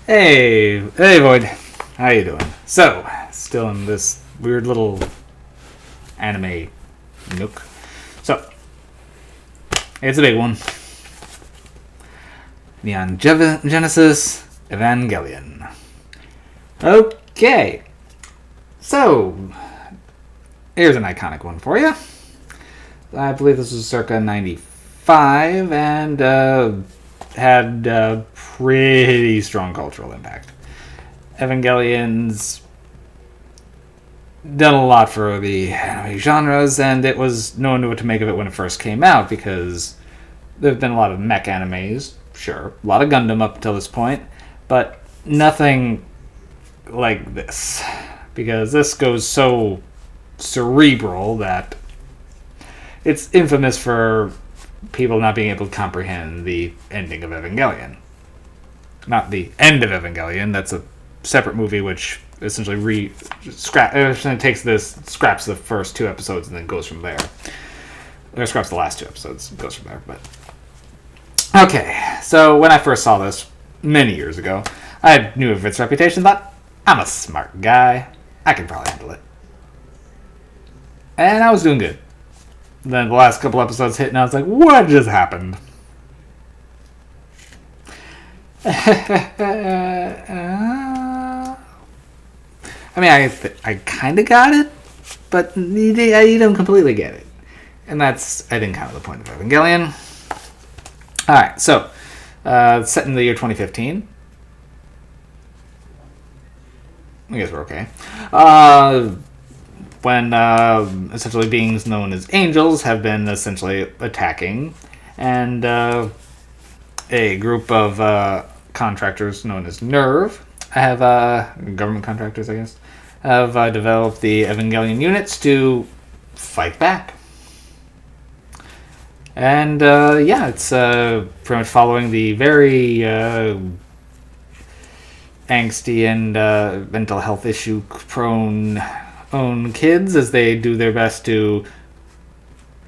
Hey, Void. How you doing? So, still in this weird little anime nook. So, it's a big one. Neon Genesis Evangelion. Okay. So, here's an iconic one for you. I believe this was circa 95 and had a pretty strong cultural impact. Evangelion's done a lot for the anime genres, and no one knew what to make of it when it first came out, because there have been a lot of mech animes, sure, a lot of Gundam up until this point, but nothing like this, because this goes so cerebral that it's infamous for people not being able to comprehend the ending of Evangelion. Not the end of Evangelion, that's a separate movie which essentially scraps the first two episodes and then goes from there. Or scraps the last two episodes and goes from there. But okay, so when I first saw this many years ago, I knew of its reputation, thought, I'm a smart guy, I can probably handle it. And I was doing good. Then the last couple episodes hit and I was like, what just happened? I mean, I kind of got it, but you don't completely get it. And that's, I think, kind of the point of Evangelion. Alright, so, set in the year 2015. I guess we're okay. When essentially beings known as angels have been essentially attacking, and a group of contractors known as Nerve have government contractors, I guess, have developed the Evangelion units to fight back. And it's pretty much following the very angsty and mental health issue prone own kids as they do their best to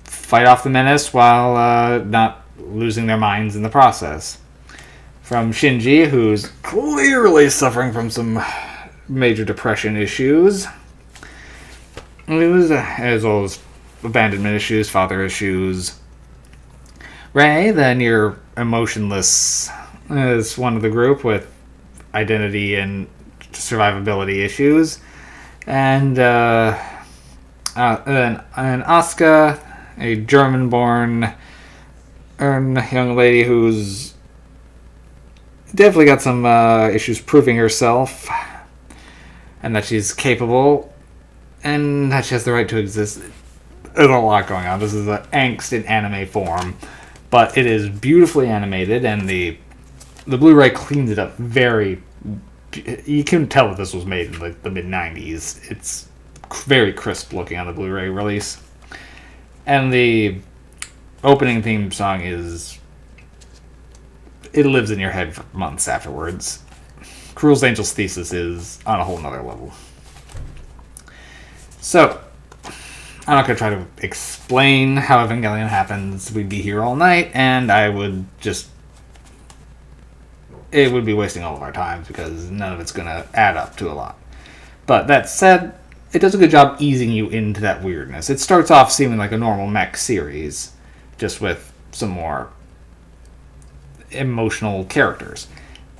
fight off the menace while not losing their minds in the process. From Shinji, who's clearly suffering from some major depression issues, as well as abandonment issues, father issues. Rei, the near emotionless, is one of the group with identity and survivability issues. And Asuka, a German-born young lady who's definitely got some issues proving herself, and that she's capable, and that she has the right to exist. There's a lot going on. This is an angst in anime form, but it is beautifully animated, and the Blu-ray cleans it up very. You can tell that this was made in the mid-90s. It's very crisp looking on the Blu-ray release. And the opening theme song it lives in your head for months afterwards. Cruel's Angel's Thesis is on a whole nother level. So, I'm not going to try to explain how Evangelion happens. We'd be here all night, and it would be wasting all of our time because none of it's going to add up to a lot. But that said, it does a good job easing you into that weirdness. It starts off seeming like a normal mech series, just with some more emotional characters.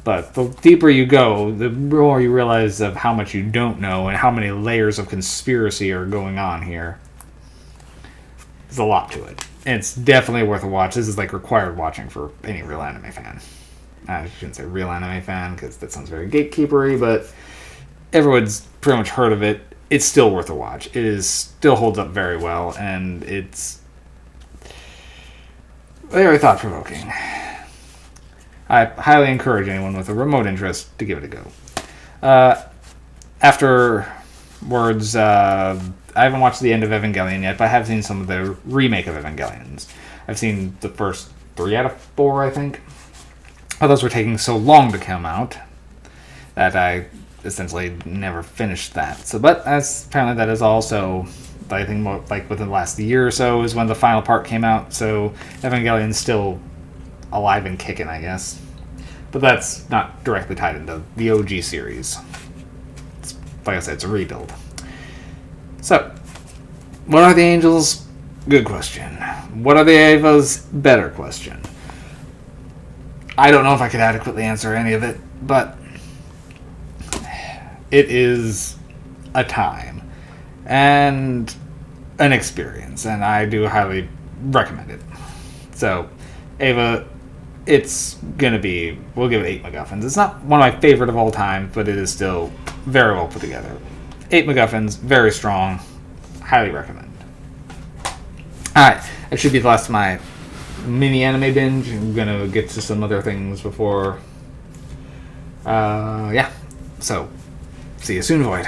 But the deeper you go, the more you realize of how much you don't know and how many layers of conspiracy are going on here. There's a lot to it. And it's definitely worth a watch. This is like required watching for any real anime fan. I shouldn't say real anime fan because that sounds very gatekeepery, but everyone's pretty much heard of it. It's still worth a watch. It still holds up very well, and it's very thought-provoking. I highly encourage anyone with a remote interest to give it a go. Afterwards, I haven't watched the end of Evangelion yet, but I have seen some of the remake of Evangelions. I've seen the first 3 out of 4, I think. Those were taking so long to come out that I essentially never finished that. But apparently that is also, I think, more like within the last year or so is when the final part came out. So Evangelion's still alive and kicking, I guess. But that's not directly tied into the OG series. Like I said, it's a rebuild. So, what are the Angels? Good question. What are the Evas? Better question. I don't know if I could adequately answer any of it, but it is a time and an experience, and I do highly recommend it. So, Ava, it's gonna be, we'll give it 8 MacGuffins. It's not one of my favorite of all time, but it is still very well put together. 8 MacGuffins, very strong, highly recommend. Alright, that should be the last of my mini anime binge. I'm gonna get to some other things before, yeah. So, see you soon, Void.